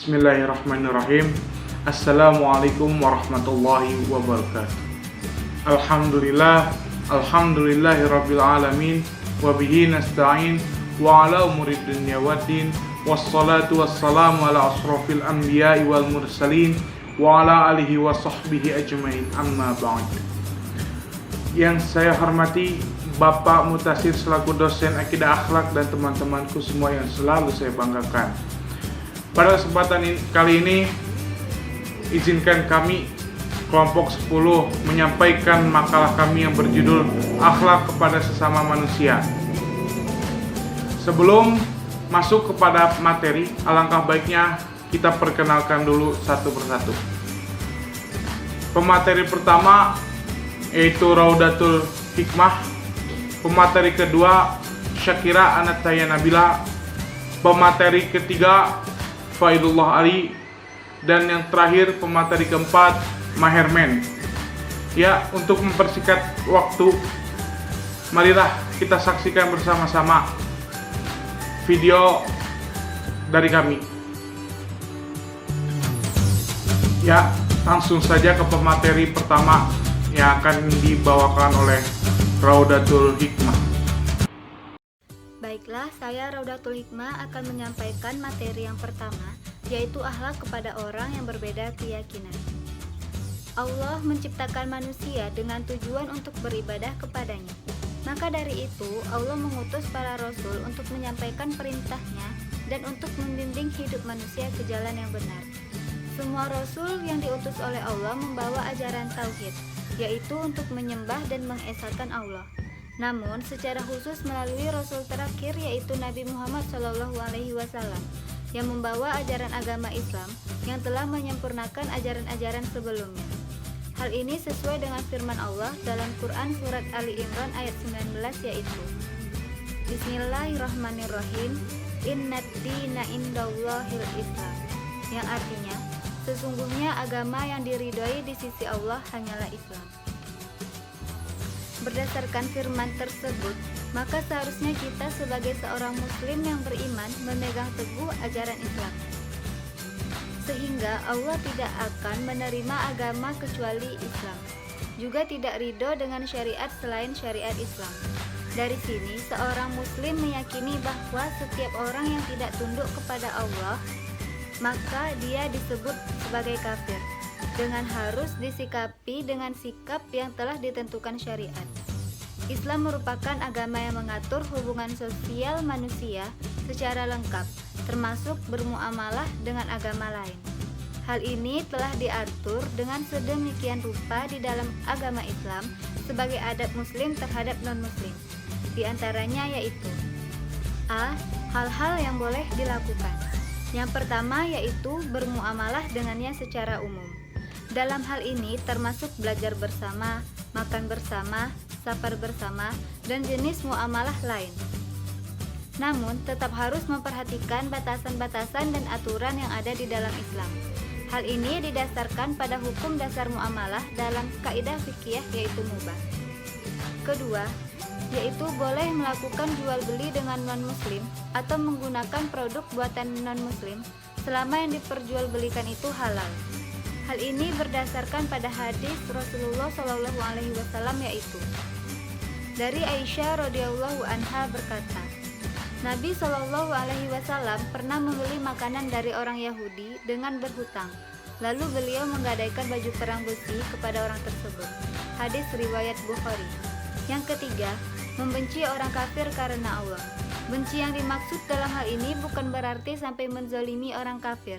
Bismillahirrahmanirrahim. Assalamualaikum warahmatullahi wabarakatuh. Alhamdulillahirabbil alamin wa bihi nasta'in wa ala umuri dunya waddin wassalatu wassalamu ala asrofil anbiya'i wal mursalin wa ala alihi wa sahbihi ajmain, amma ba'd. Yang saya hormati Bapak Mutasir selaku dosen akidah akhlak dan teman-temanku semua yang selalu saya banggakan. Pada kesempatan kali ini, izinkan kami kelompok 10 menyampaikan makalah kami yang berjudul Akhlak kepada Sesama Manusia. Sebelum masuk kepada materi, alangkah baiknya kita perkenalkan dulu satu persatu. Pemateri pertama yaitu Raudatul Hikmah. Pemateri kedua Syakira Anataya Nabila. Pemateri ketiga Faidullah Ali, dan yang terakhir pemateri keempat Maherman. Ya, untuk mempersingkat waktu, marilah kita saksikan bersama-sama video dari kami. Ya, langsung saja ke pemateri pertama yang akan dibawakan oleh Raudatul Hikmah. Baiklah, saya Raudatul Hikmah akan menyampaikan materi yang pertama, yaitu akhlak kepada orang yang berbeda keyakinan. Allah menciptakan manusia dengan tujuan untuk beribadah kepadanya. Maka dari itu, Allah mengutus para rasul untuk menyampaikan perintahnya dan untuk membimbing hidup manusia ke jalan yang benar. Semua rasul yang diutus oleh Allah membawa ajaran tauhid, yaitu untuk menyembah dan mengesahkan Allah. Namun, secara khusus melalui Rasul terakhir yaitu Nabi Muhammad SAW yang membawa ajaran agama Islam yang telah menyempurnakan ajaran-ajaran sebelumnya. Hal ini sesuai dengan firman Allah dalam Quran surat Ali Imran ayat 19 yaitu Bismillahirrahmanirrahim, Innad dina indallahil Islam, yang artinya sesungguhnya agama yang diridhoi di sisi Allah hanyalah Islam. Berdasarkan firman tersebut, maka seharusnya kita sebagai seorang muslim yang beriman memegang teguh ajaran Islam. Sehingga Allah tidak akan menerima agama kecuali Islam. Juga tidak ridho dengan syariat selain syariat Islam. Dari sini, seorang muslim meyakini bahwa setiap orang yang tidak tunduk kepada Allah, maka dia disebut sebagai kafir, dengan harus disikapi dengan sikap yang telah ditentukan syariat. Islam merupakan agama yang mengatur hubungan sosial manusia secara lengkap, termasuk bermuamalah dengan agama lain. Hal ini telah diatur dengan sedemikian rupa di dalam agama Islam sebagai adab muslim terhadap non-muslim. Di antaranya yaitu A. Hal-hal yang boleh dilakukan. Yang pertama yaitu bermuamalah dengannya secara umum. Dalam hal ini termasuk belajar bersama, makan bersama, safar bersama, dan jenis muamalah lain. Namun, tetap harus memperhatikan batasan-batasan dan aturan yang ada di dalam Islam. Hal ini didasarkan pada hukum dasar muamalah dalam kaidah fikih yaitu mubah. Kedua, yaitu boleh melakukan jual beli dengan non-muslim atau menggunakan produk buatan non-muslim selama yang diperjualbelikan itu halal. Hal ini berdasarkan pada hadis Rasulullah SAW yaitu dari Aisyah radhiyallahu anha berkata, Nabi SAW pernah membeli makanan dari orang Yahudi dengan berhutang. Lalu beliau menggadaikan baju perang besi kepada orang tersebut. Hadis riwayat Bukhari. Yang ketiga, membenci orang kafir karena Allah. Benci yang dimaksud dalam hal ini bukan berarti sampai menzalimi orang kafir.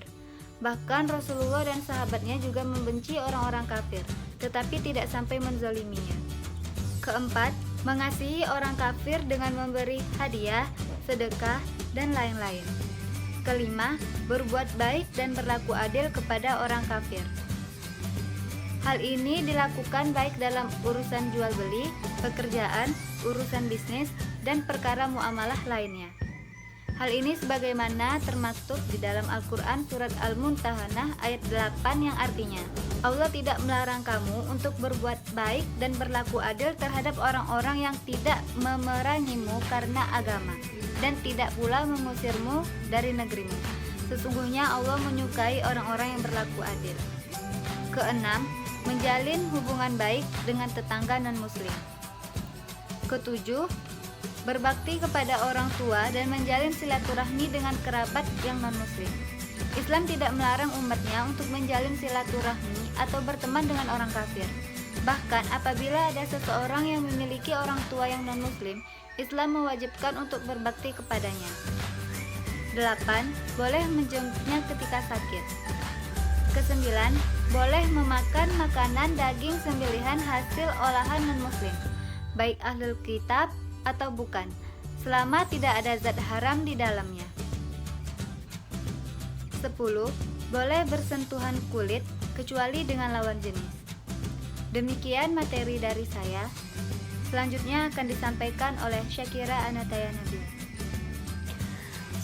Bahkan Rasulullah dan sahabatnya juga membenci orang-orang kafir, tetapi tidak sampai menzaliminya. Keempat, mengasihi orang kafir dengan memberi hadiah, sedekah, dan lain-lain. Kelima, berbuat baik dan berlaku adil kepada orang kafir. Hal ini dilakukan baik dalam urusan jual beli, pekerjaan, urusan bisnis, dan perkara muamalah lainnya. Hal ini sebagaimana termaktub di dalam Al-Quran surat Al-Mumtahanah ayat 8 yang artinya Allah tidak melarang kamu untuk berbuat baik dan berlaku adil terhadap orang-orang yang tidak memerangimu karena agama dan tidak pula mengusirmu dari negerimu. Sesungguhnya Allah menyukai orang-orang yang berlaku adil. Keenam, menjalin hubungan baik dengan tetangga non-muslim. Ketujuh, berbakti kepada orang tua dan menjalin silaturahmi dengan kerabat yang non-muslim. Islam tidak melarang umatnya untuk menjalin silaturahmi atau berteman dengan orang kafir. Bahkan apabila ada seseorang yang memiliki orang tua yang non-muslim, Islam mewajibkan untuk berbakti kepadanya. 8. Boleh menjenguknya ketika sakit. Kesembilan, boleh memakan makanan daging sembelihan hasil olahan non-muslim, baik ahlul kitab atau bukan, selama tidak ada zat haram di dalamnya. 10. Boleh bersentuhan kulit kecuali dengan lawan jenis. Demikian materi dari saya. Selanjutnya akan disampaikan oleh Syakira Anataya Nabila.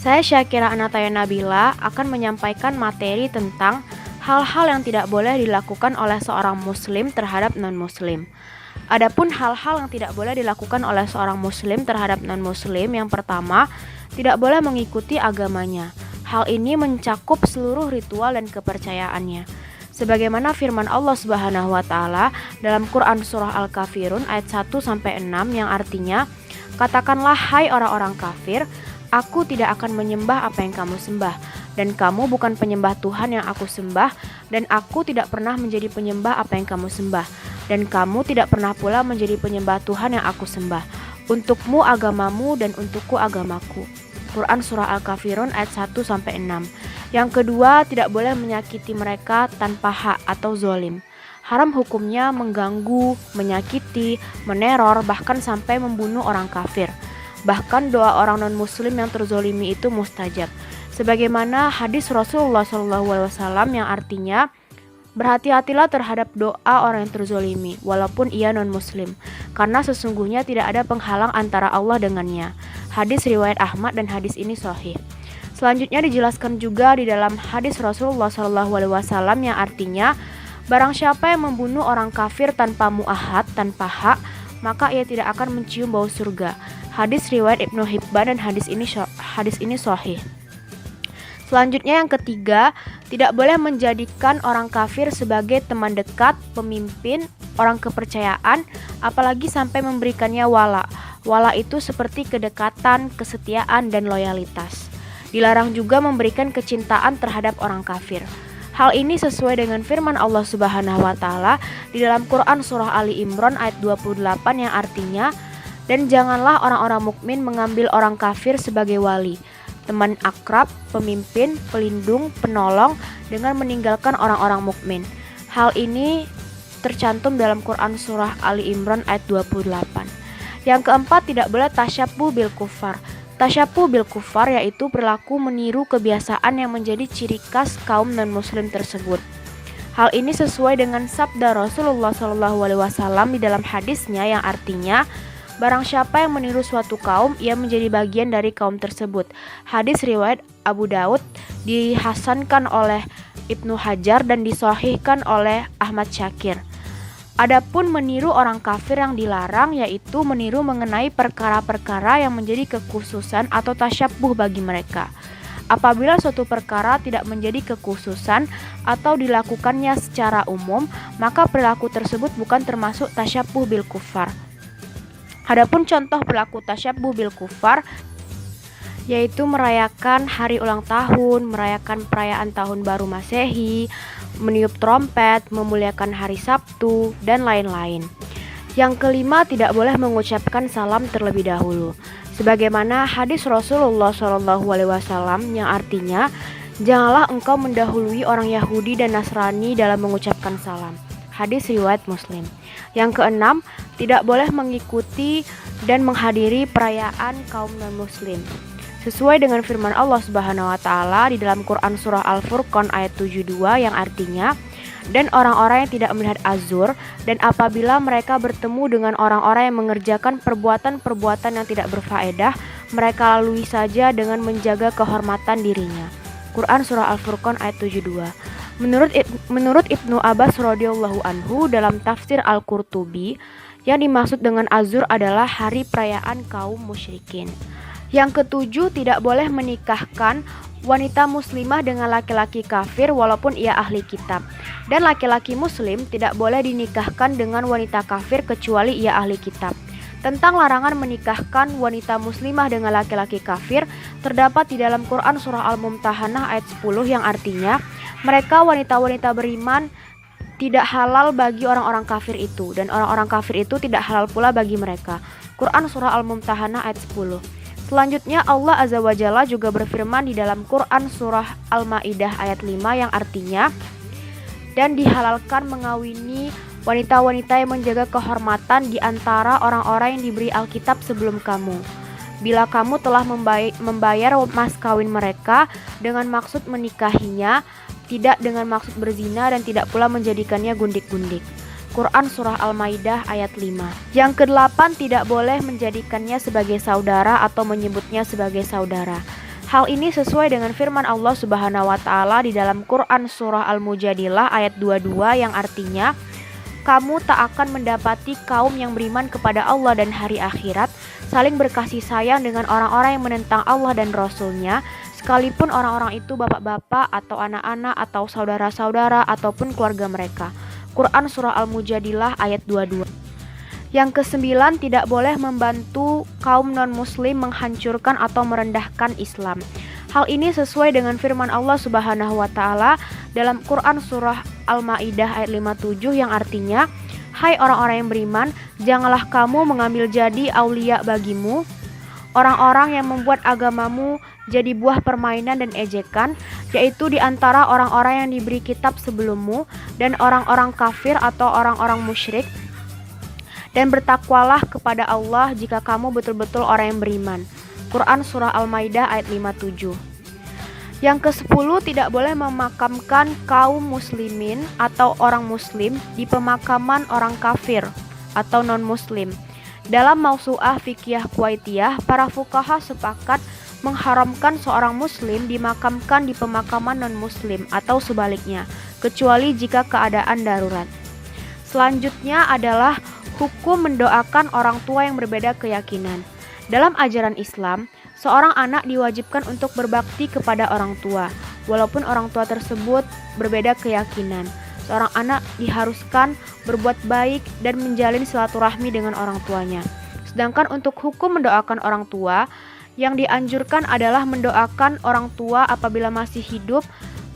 Saya Syakira Anataya Nabila akan menyampaikan materi tentang hal-hal yang tidak boleh dilakukan oleh seorang muslim terhadap non-muslim. Adapun hal-hal yang tidak boleh dilakukan oleh seorang muslim terhadap non-muslim, yang pertama, tidak boleh mengikuti agamanya. Hal ini mencakup seluruh ritual dan kepercayaannya. Sebagaimana firman Allah Subhanahu wa taala dalam Quran surah Al-Kafirun ayat 1-6 yang artinya, "Katakanlah hai orang-orang kafir, aku tidak akan menyembah apa yang kamu sembah, dan kamu bukan penyembah Tuhan yang aku sembah, dan aku tidak pernah menjadi penyembah apa yang kamu sembah, dan kamu tidak pernah pula menjadi penyembah Tuhan yang aku sembah. Untukmu agamamu dan untukku agamaku." Quran surah Al-Kafirun ayat 1-6. Yang kedua, tidak boleh menyakiti mereka tanpa hak atau zolim. Haram hukumnya mengganggu, menyakiti, meneror, bahkan sampai membunuh orang kafir. Bahkan doa orang non-muslim yang terzolimi itu mustajab. Sebagaimana hadis Rasulullah SAW yang artinya, berhati-hatilah terhadap doa orang yang terzolimi, walaupun ia non-muslim, karena sesungguhnya tidak ada penghalang antara Allah dengannya. Hadis riwayat Ahmad dan hadis ini sahih. Selanjutnya dijelaskan juga di dalam hadis Rasulullah SAW yang artinya, barang siapa yang membunuh orang kafir tanpa mu'ahad, tanpa hak, maka ia tidak akan mencium bau surga. Hadis riwayat Ibnu Hibban dan hadis ini sahih. Selanjutnya yang ketiga, tidak boleh menjadikan orang kafir sebagai teman dekat, pemimpin, orang kepercayaan, apalagi sampai memberikannya wala. Wala itu seperti kedekatan, kesetiaan, dan loyalitas. Dilarang juga memberikan kecintaan terhadap orang kafir. Hal ini sesuai dengan firman Allah Subhanahu wa taala di dalam Quran surah Ali Imran ayat 28 yang artinya, "Dan janganlah orang-orang mukmin mengambil orang kafir sebagai wali, teman akrab, pemimpin, pelindung, penolong dengan meninggalkan orang-orang mukmin." Hal ini tercantum dalam Quran surah Ali Imran ayat 28. Yang keempat, tidak boleh tasyabuh bil kufar. Tasyabuh bil kufar yaitu perilaku meniru kebiasaan yang menjadi ciri khas kaum non-muslim tersebut. Hal ini sesuai dengan sabda Rasulullah SAW di dalam hadisnya yang artinya, barang siapa yang meniru suatu kaum, ia menjadi bagian dari kaum tersebut. Hadis riwayat Abu Daud, dihasankan oleh Ibnu Hajar dan disahihkan oleh Ahmad Syakir. Adapun meniru orang kafir yang dilarang yaitu meniru mengenai perkara-perkara yang menjadi kekhususan atau tasyabuh bagi mereka. Apabila suatu perkara tidak menjadi kekhususan atau dilakukannya secara umum, maka perilaku tersebut bukan termasuk tasyabuh bil kufar. Adapun contoh perilaku tasyabuh bil kufar yaitu merayakan hari ulang tahun, merayakan perayaan tahun baru Masehi, meniup trompet, memuliakan hari Sabtu, dan lain-lain. Yang kelima, tidak boleh mengucapkan salam terlebih dahulu. Sebagaimana hadis Rasulullah SAW yang artinya, janganlah engkau mendahului orang Yahudi dan Nasrani dalam mengucapkan salam. Hadis riwayat Muslim. Yang keenam, tidak boleh mengikuti dan menghadiri perayaan kaum non-muslim. Sesuai dengan firman Allah Subhanahu wa taala di dalam Quran surah Al-Furqan ayat 72 yang artinya, "Dan orang-orang yang tidak melihat azur, dan apabila mereka bertemu dengan orang-orang yang mengerjakan perbuatan-perbuatan yang tidak berfaedah, mereka lalui saja dengan menjaga kehormatan dirinya." Quran surah Al-Furqan ayat 72. Menurut Ibnu Abbas radhiyallahu anhu dalam tafsir Al-Qurtubi, yang dimaksud dengan azur adalah hari perayaan kaum musyrikin. Yang ketujuh, tidak boleh menikahkan wanita muslimah dengan laki-laki kafir walaupun ia ahli kitab. Dan laki-laki muslim tidak boleh dinikahkan dengan wanita kafir kecuali ia ahli kitab. Tentang larangan menikahkan wanita muslimah dengan laki-laki kafir terdapat di dalam Quran surah Al-Mumtahanah ayat 10 yang artinya, mereka wanita-wanita beriman tidak halal bagi orang-orang kafir itu, dan orang-orang kafir itu tidak halal pula bagi mereka. Quran surah Al-Mumtahanah ayat 10. Selanjutnya Allah Azza wa Jalla juga berfirman di dalam Quran surah Al-Maidah ayat 5 yang artinya, dan dihalalkan mengawini wanita-wanita yang menjaga kehormatan di antara orang-orang yang diberi Alkitab sebelum kamu. Bila kamu telah membayar mas kawin mereka dengan maksud menikahinya, tidak dengan maksud berzina dan tidak pula menjadikannya gundik-gundik. Quran surah Al-Maidah ayat 5. Yang kedelapan, tidak boleh menjadikannya sebagai saudara atau menyebutnya sebagai saudara. Hal ini sesuai dengan firman Allah Subhanahu wa taala di dalam Quran surah Al-Mujadilah ayat 22 yang artinya, kamu tak akan mendapati kaum yang beriman kepada Allah dan hari akhirat saling berkasih sayang dengan orang-orang yang menentang Allah dan Rasul-Nya, sekalipun orang-orang itu bapak-bapak atau anak-anak atau saudara-saudara ataupun keluarga mereka. Quran surah Al-Mujadilah ayat 22. Yang kesembilan, tidak boleh membantu kaum non-muslim menghancurkan atau merendahkan Islam. Hal ini sesuai dengan firman Allah Subhanahu wa taala dalam Quran surah Al-Maidah ayat 57 yang artinya, hai orang-orang yang beriman, janganlah kamu mengambil jadi aulia bagimu, orang-orang yang membuat agamamu jadi buah permainan dan ejekan, yaitu di antara orang-orang yang diberi kitab sebelummu dan orang-orang kafir atau orang-orang musyrik. Dan bertakwalah kepada Allah jika kamu betul-betul orang yang beriman. Quran surah Al-Maidah ayat 57. Yang ke-10, tidak boleh memakamkan kaum muslimin atau orang muslim di pemakaman orang kafir atau non-muslim. Dalam Mausu'ah Fiqhiyah Kuwaitiyah, para fuqaha sepakat mengharamkan seorang muslim dimakamkan di pemakaman non-muslim atau sebaliknya, kecuali jika keadaan darurat. Selanjutnya adalah hukum mendoakan orang tua yang berbeda keyakinan. Dalam ajaran Islam, seorang anak diwajibkan untuk berbakti kepada orang tua, walaupun orang tua tersebut berbeda keyakinan. Seorang anak diharuskan berbuat baik dan menjalin silaturahmi dengan orang tuanya. Sedangkan untuk hukum mendoakan orang tua, yang dianjurkan adalah mendoakan orang tua apabila masih hidup,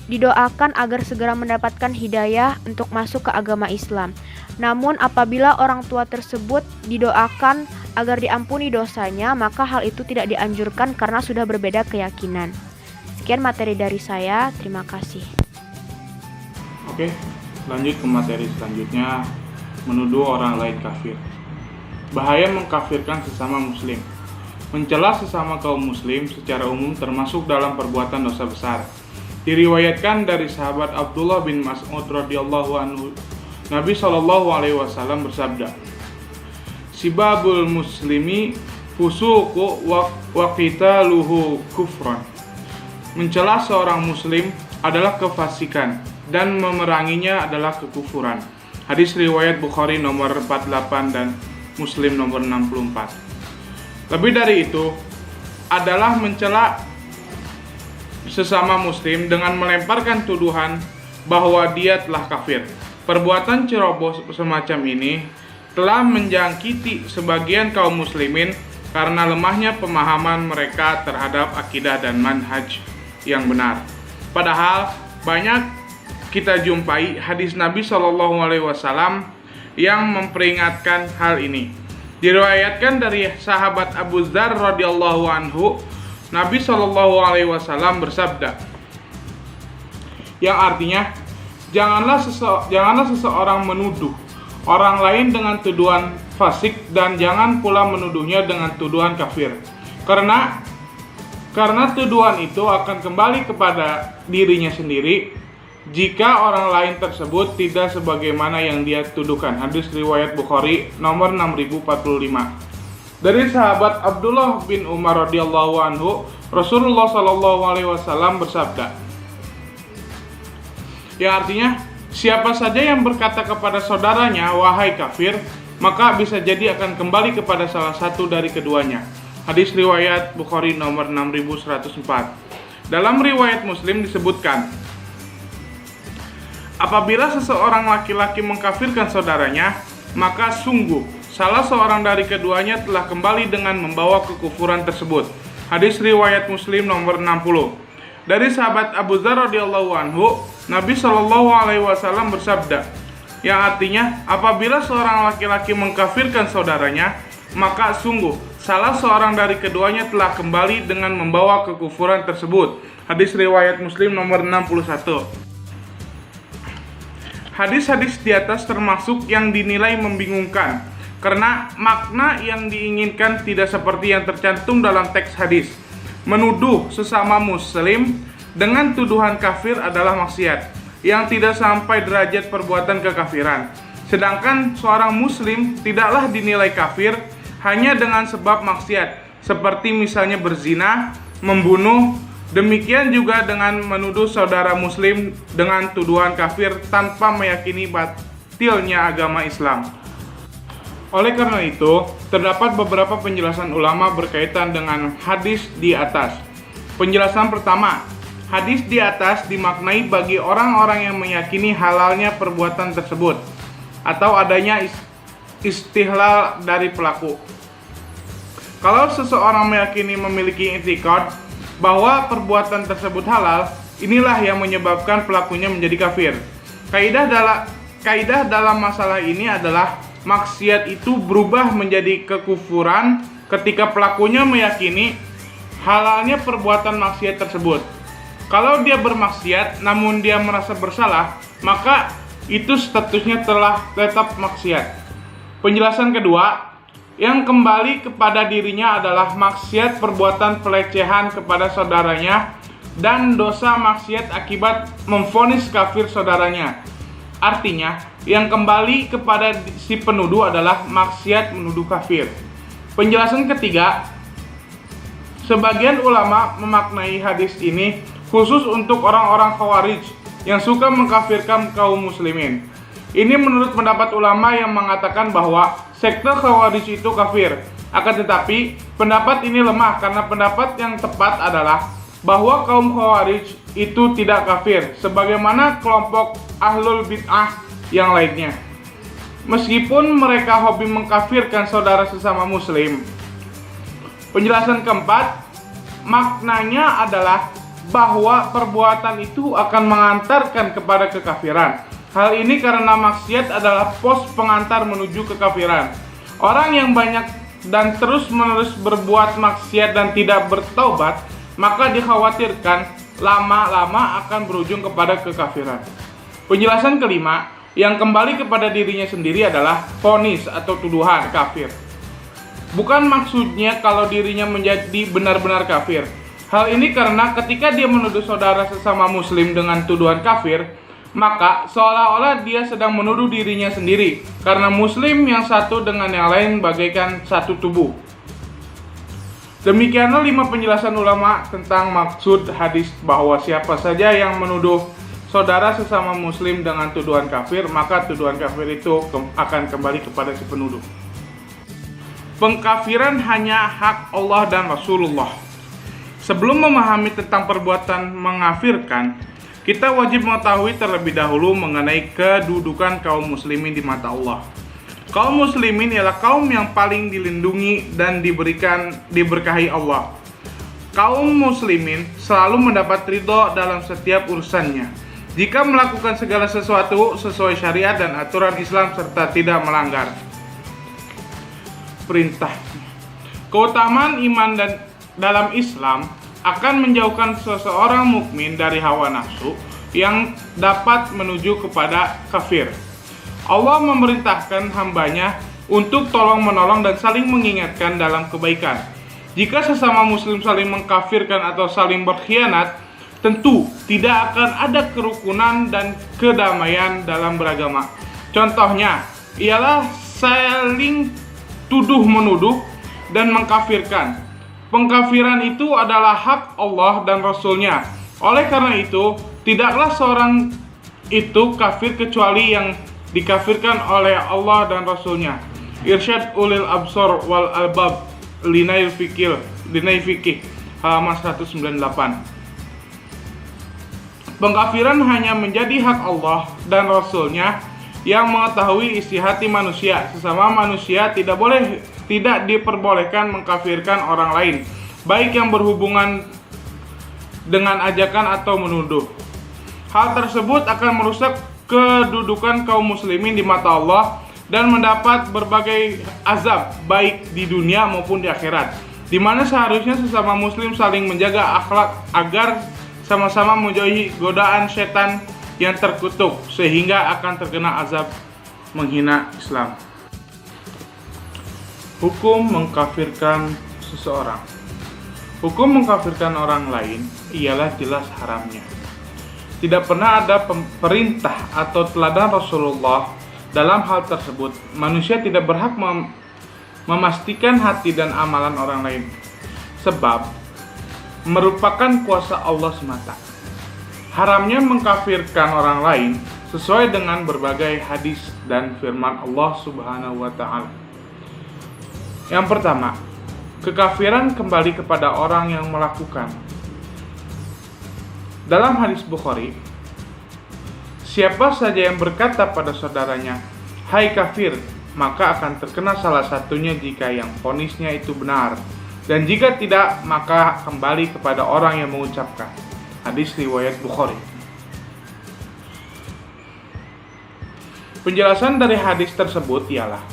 didoakan agar segera mendapatkan hidayah untuk masuk ke agama Islam. Namun apabila orang tua tersebut didoakan agar diampuni dosanya, maka hal itu tidak dianjurkan karena sudah berbeda keyakinan. Sekian materi dari saya, terima kasih. Oke, lanjut ke materi selanjutnya, menuduh orang lain kafir. Bahaya mengkafirkan sesama muslim. Mencela sesama kaum muslim secara umum termasuk dalam perbuatan dosa besar. Diriwayatkan dari sahabat Abdullah bin Mas'ud radhiyallahu anhu, Nabi SAW bersabda, "Sibabul muslimi fusuqu wa qitaluhu kufran." Mencela seorang muslim adalah kefasikan dan memeranginya adalah kekufuran. Hadis riwayat Bukhari nomor 48 dan Muslim nomor 64. Lebih dari itu adalah mencela sesama muslim dengan melemparkan tuduhan bahwa dia telah kafir. Perbuatan ceroboh semacam ini telah menjangkiti sebagian kaum muslimin karena lemahnya pemahaman mereka terhadap akidah dan manhaj yang benar. Padahal banyak kita jumpai hadis Nabi SAW yang memperingatkan hal ini. Diriwayatkan dari sahabat Abu Dzar radhiyallahu anhu, Nabi SAW bersabda, yang artinya, janganlah seseorang menuduh orang lain dengan tuduhan fasik dan jangan pula menuduhnya dengan tuduhan kafir. Karena tuduhan itu akan kembali kepada dirinya sendiri jika orang lain tersebut tidak sebagaimana yang dia tuduhkan. Hadis riwayat Bukhari nomor 6045. Dari sahabat Abdullah bin Umar radhiyallahu anhu, Rasulullah SAW bersabda, yang artinya, siapa saja yang berkata kepada saudaranya, wahai kafir, maka bisa jadi akan kembali kepada salah satu dari keduanya. Hadis riwayat Bukhari nomor 6104. Dalam riwayat Muslim disebutkan, apabila seseorang laki-laki mengkafirkan saudaranya, maka sungguh salah seorang dari keduanya telah kembali dengan membawa kekufuran tersebut. Hadis riwayat Muslim nomor 60. Dari sahabat Abu Dzar radhiyallahu anhu, Nabi Shallallahu alaihi wasallam bersabda, yang artinya apabila seorang laki-laki mengkafirkan saudaranya, maka sungguh salah seorang dari keduanya telah kembali dengan membawa kekufuran tersebut. Hadis riwayat Muslim nomor 61. Hadis-hadis di atas termasuk yang dinilai membingungkan karena makna yang diinginkan tidak seperti yang tercantum dalam teks hadis. Menuduh sesama muslim dengan tuduhan kafir adalah maksiat yang tidak sampai derajat perbuatan kekafiran. Sedangkan seorang muslim tidaklah dinilai kafir hanya dengan sebab maksiat, seperti misalnya berzina, membunuh, demikian juga dengan menuduh saudara muslim dengan tuduhan kafir tanpa meyakini batilnya agama Islam. Oleh karena itu, terdapat beberapa penjelasan ulama berkaitan dengan hadis di atas. Penjelasan pertama, hadis di atas dimaknai bagi orang-orang yang meyakini halalnya perbuatan tersebut atau adanya istihlal dari pelaku. Kalau seseorang meyakini memiliki i'tiqad bahwa perbuatan tersebut halal, inilah yang menyebabkan pelakunya menjadi kafir. Kaidah dalam masalah ini adalah maksiat itu berubah menjadi kekufuran ketika pelakunya meyakini halalnya perbuatan maksiat tersebut. Kalau dia bermaksiat namun dia merasa bersalah, maka itu statusnya telah tetap maksiat. Penjelasan kedua, yang kembali kepada dirinya adalah maksiat perbuatan pelecehan kepada saudaranya dan dosa maksiat akibat memvonis kafir saudaranya. Artinya, yang kembali kepada si penuduh adalah maksiat menuduh kafir. Penjelasan ketiga, sebagian ulama memaknai hadis ini khusus untuk orang-orang Khawarij yang suka mengkafirkan kaum muslimin. Ini menurut pendapat ulama yang mengatakan bahwa sekte Khawarij itu kafir. Akan tetapi, pendapat ini lemah karena pendapat yang tepat adalah bahwa kaum Khawarij itu tidak kafir, sebagaimana kelompok Ahlul Bid'ah yang lainnya. Meskipun mereka hobi mengkafirkan saudara sesama muslim. Penjelasan keempat, maknanya adalah bahwa perbuatan itu akan mengantarkan kepada kekafiran. Hal ini karena maksiat adalah pos pengantar menuju kekafiran. Orang yang banyak dan terus-menerus berbuat maksiat dan tidak bertaubat, maka dikhawatirkan lama-lama akan berujung kepada kekafiran. Penjelasan kelima, yang kembali kepada dirinya sendiri adalah vonis atau tuduhan kafir. Bukan maksudnya kalau dirinya menjadi benar-benar kafir. Hal ini karena ketika dia menuduh saudara sesama muslim dengan tuduhan kafir, maka seolah-olah dia sedang menuduh dirinya sendiri, karena muslim yang satu dengan yang lain bagaikan satu tubuh. Demikianlah 5 penjelasan ulama tentang maksud hadis bahwa siapa saja yang menuduh saudara sesama muslim dengan tuduhan kafir, maka tuduhan kafir itu akan kembali kepada si penuduh. Pengkafiran hanya hak Allah dan Rasulullah. Sebelum memahami tentang perbuatan mengkafirkan, kita wajib mengetahui terlebih dahulu mengenai kedudukan kaum muslimin di mata Allah. Kaum muslimin ialah kaum yang paling dilindungi dan diberkahi Allah. Kaum muslimin selalu mendapat ridho dalam setiap urusannya jika melakukan segala sesuatu sesuai syariat dan aturan Islam serta tidak melanggar perintah. Keutamaan iman dan dalam Islam akan menjauhkan seseorang mukmin dari hawa nafsu yang dapat menuju kepada kafir. Allah memerintahkan hambanya untuk tolong-menolong dan saling mengingatkan dalam kebaikan. Jika sesama muslim saling mengkafirkan atau saling berkhianat, tentu tidak akan ada kerukunan dan kedamaian dalam beragama. Contohnya ialah saling tuduh-menuduh dan mengkafirkan. Pengkafiran itu adalah hak Allah dan Rasul-Nya. Oleh karena itu, tidaklah seorang itu kafir kecuali yang dikafirkan oleh Allah dan Rasul-Nya. Irsyad ulil absar wal albab Linail Fikih halaman 198. Pengkafiran hanya menjadi hak Allah dan Rasul-Nya yang mengetahui isi hati manusia. Sesama manusia tidak diperbolehkan mengkafirkan orang lain, baik yang berhubungan dengan ajakan atau menuduh. Hal tersebut akan merusak kedudukan kaum muslimin di mata Allah dan mendapat berbagai azab baik di dunia maupun di akhirat, di mana seharusnya sesama muslim saling menjaga akhlak agar sama-sama menjauhi godaan setan yang terkutuk sehingga akan terkena azab menghina Islam. Hukum mengkafirkan seseorang. Hukum mengkafirkan orang lain ialah jelas haramnya. Tidak pernah ada perintah atau teladan Rasulullah dalam hal tersebut. Manusia tidak berhak memastikan hati dan amalan orang lain, sebab merupakan kuasa Allah semata. Haramnya mengkafirkan orang lain sesuai dengan berbagai hadis dan firman Allah Subhanahu wa taala. Yang pertama, kekafiran kembali kepada orang yang melakukan. Dalam hadis Bukhari, siapa saja yang berkata pada saudaranya, "Hai kafir," maka akan terkena salah satunya jika yang vonisnya itu benar, dan jika tidak, maka kembali kepada orang yang mengucapkan. Hadis riwayat Bukhari. Penjelasan dari hadis tersebut ialah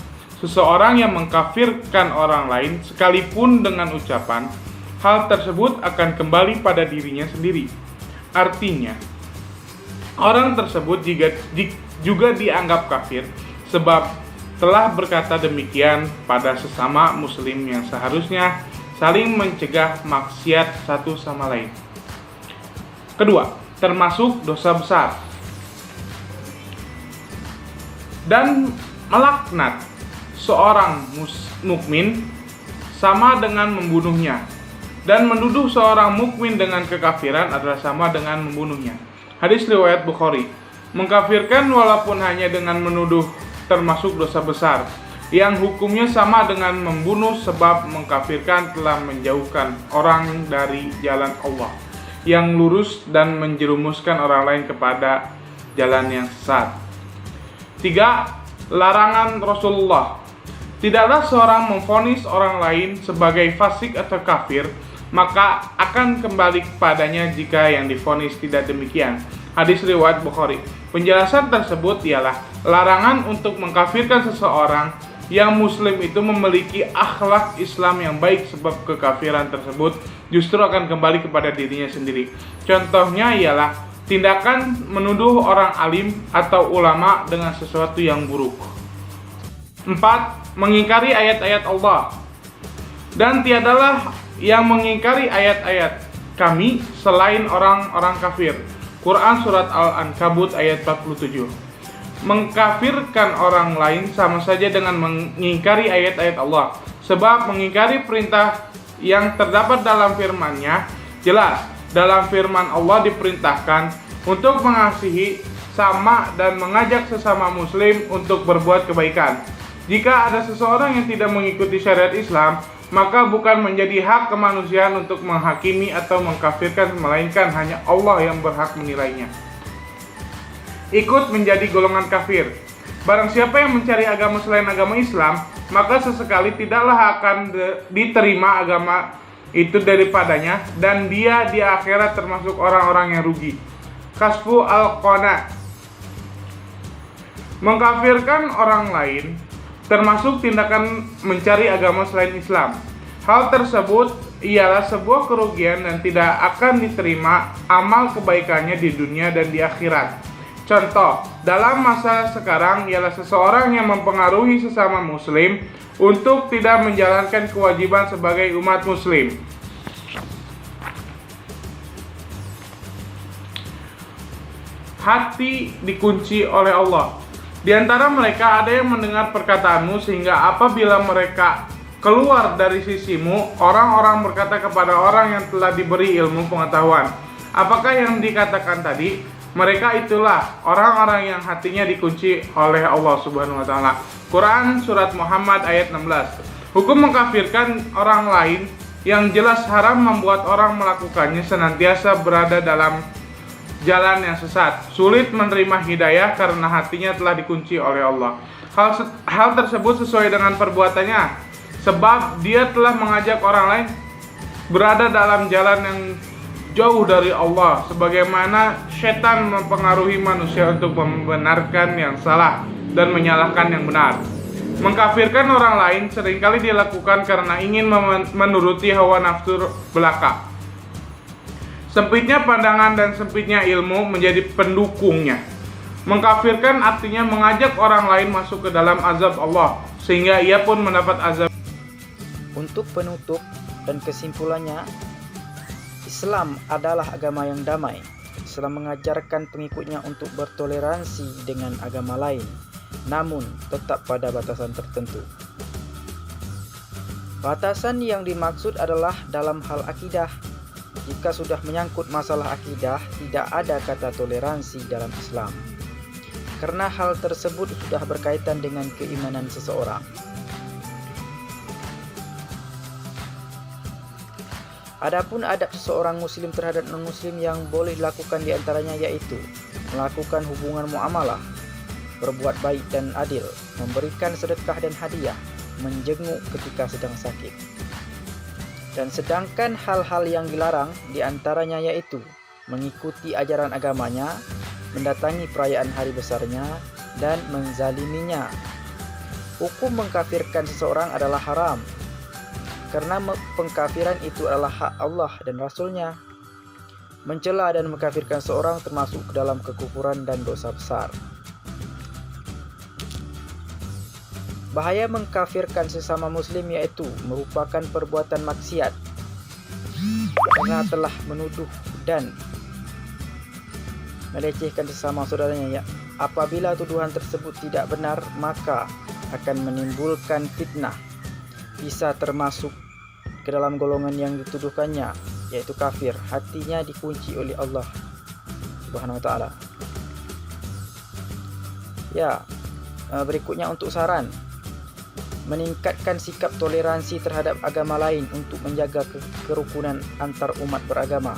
seseorang yang mengkafirkan orang lain sekalipun dengan ucapan, hal tersebut akan kembali pada dirinya sendiri. Artinya, orang tersebut juga dianggap kafir sebab telah berkata demikian pada sesama muslim yang seharusnya saling mencegah maksiat satu sama lain. Kedua, termasuk dosa besar. Dan melaknat seorang mukmin sama dengan membunuhnya, dan menuduh seorang mukmin dengan kekafiran adalah sama dengan membunuhnya. Hadis riwayat Bukhari. Mengkafirkan walaupun hanya dengan menuduh termasuk dosa besar, yang hukumnya sama dengan membunuh, sebab mengkafirkan telah menjauhkan orang dari jalan Allah yang lurus dan menjerumuskan orang lain kepada jalan yang sesat. 3. Larangan Rasulullah. Tidaklah seorang memvonis orang lain sebagai fasik atau kafir, maka akan kembali kepadanya jika yang divonis tidak demikian. Hadis riwayat Bukhari. Penjelasan tersebut ialah larangan untuk mengkafirkan seseorang yang muslim itu memiliki akhlak Islam yang baik, sebab kekafiran tersebut justru akan kembali kepada dirinya sendiri. Contohnya ialah tindakan menuduh orang alim atau ulama dengan sesuatu yang buruk. 4. Mengingkari ayat-ayat Allah. Dan tiadalah yang mengingkari ayat-ayat Kami selain orang-orang kafir. Quran Surat Al-Ankabut ayat 47. Mengkafirkan orang lain sama saja dengan mengingkari ayat-ayat Allah, sebab mengingkari perintah yang terdapat dalam firman-Nya. Jelas, dalam firman Allah diperintahkan untuk mengasihi sama dan mengajak sesama muslim untuk berbuat kebaikan. Jika ada seseorang yang tidak mengikuti syariat Islam, maka bukan menjadi hak kemanusiaan untuk menghakimi atau mengkafirkan, melainkan hanya Allah yang berhak menilainya. Ikut menjadi golongan kafir. Barang siapa yang mencari agama selain agama Islam, maka sesekali tidaklah akan diterima agama itu daripadanya, dan dia di akhirat termasuk orang-orang yang rugi. Kasfu Al-Qana. Mengkafirkan orang lain termasuk tindakan mencari agama selain Islam. Hal tersebut ialah sebuah kerugian dan tidak akan diterima amal kebaikannya di dunia dan di akhirat. Contoh, dalam masa sekarang ialah seseorang yang mempengaruhi sesama muslim untuk tidak menjalankan kewajiban sebagai umat muslim. Hati dikunci oleh Allah. Di antara mereka ada yang mendengar perkataanmu, sehingga apabila mereka keluar dari sisimu, orang-orang berkata kepada orang yang telah diberi ilmu pengetahuan, apakah yang dikatakan tadi? Mereka itulah orang-orang yang hatinya dikunci oleh Allah Subhanahu wa taala. Quran Surat Muhammad ayat 16. Hukum mengkafirkan orang lain yang jelas haram membuat orang melakukannya senantiasa berada dalam jalan yang sesat, sulit menerima hidayah karena hatinya telah dikunci oleh Allah. Hal tersebut sesuai dengan perbuatannya, sebab dia telah mengajak orang lain berada dalam jalan yang jauh dari Allah, sebagaimana setan mempengaruhi manusia untuk membenarkan yang salah dan menyalahkan yang benar. Mengkafirkan orang lain seringkali dilakukan karena ingin menuruti hawa nafsu belaka. Sempitnya pandangan dan sempitnya ilmu menjadi pendukungnya. Mengkafirkan artinya mengajak orang lain masuk ke dalam azab Allah, sehingga ia pun mendapat azab. Untuk penutup dan kesimpulannya, Islam adalah agama yang damai. Islam mengajarkan pengikutnya untuk bertoleransi dengan agama lain, namun tetap pada batasan tertentu. Batasan yang dimaksud adalah dalam hal akidah. Jika sudah menyangkut masalah akidah, tidak ada kata toleransi dalam Islam, karena hal tersebut sudah berkaitan dengan keimanan seseorang. Adapun adab seseorang muslim terhadap non-muslim yang boleh dilakukan diantaranya yaitu melakukan hubungan muamalah, berbuat baik dan adil, memberikan sedekah dan hadiah, menjenguk ketika sedang sakit. Dan sedangkan hal-hal yang dilarang diantaranya yaitu mengikuti ajaran agamanya, mendatangi perayaan hari besarnya, dan menzaliminya. Hukum mengkafirkan seseorang adalah haram, karena pengkafiran itu adalah hak Allah dan Rasulnya. Mencela dan mengkafirkan seorang termasuk ke dalam kekufuran dan dosa besar. Bahaya mengkafirkan sesama muslim yaitu merupakan perbuatan maksiat, karena telah menuduh dan melecehkan sesama saudaranya. Apabila tuduhan tersebut tidak benar, maka akan menimbulkan fitnah, bisa termasuk ke dalam golongan yang dituduhkannya, yaitu kafir. Hatinya dikunci oleh Allah Subhanahu wa ta'ala. Berikutnya untuk saran, meningkatkan sikap toleransi terhadap agama lain untuk menjaga kerukunan antar umat beragama.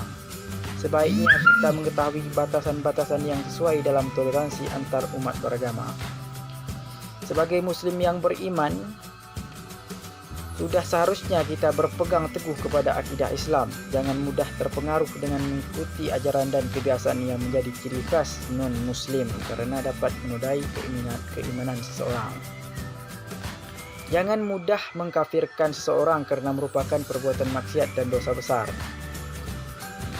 Sebaiknya kita mengetahui batasan-batasan yang sesuai dalam toleransi antar umat beragama. Sebagai muslim yang beriman, sudah seharusnya kita berpegang teguh kepada akidah Islam. Jangan mudah terpengaruh dengan mengikuti ajaran dan kebiasaan yang menjadi ciri khas non-muslim, karena dapat menodai keimanan seseorang. Jangan mudah mengkafirkan seseorang karena merupakan perbuatan maksiat dan dosa besar.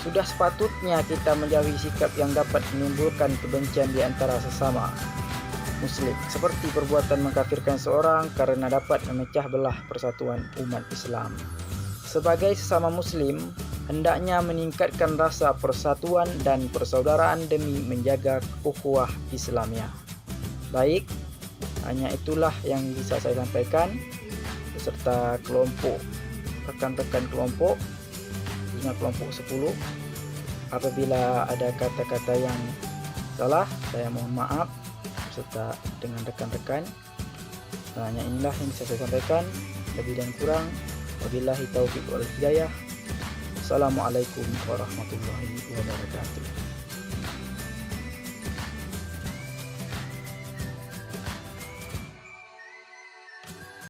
Sudah sepatutnya kita menjauhi sikap yang dapat menimbulkan kebencian di antara sesama muslim, seperti perbuatan mengkafirkan seorang karena dapat memecah belah persatuan umat Islam. Sebagai sesama muslim, hendaknya meningkatkan rasa persatuan dan persaudaraan demi menjaga ukhuwah Islamnya. Baik, hanya itulah yang bisa saya sampaikan beserta kelompok, rekan-rekan kelompok, punya kelompok 10. Apabila ada kata-kata yang salah, saya mohon maaf beserta dengan rekan-rekan. Hanya inilah yang bisa saya sampaikan. Lebih dan kurang, wabillahi taufiq wal hidayah. Assalamualaikum warahmatullahi wabarakatuh.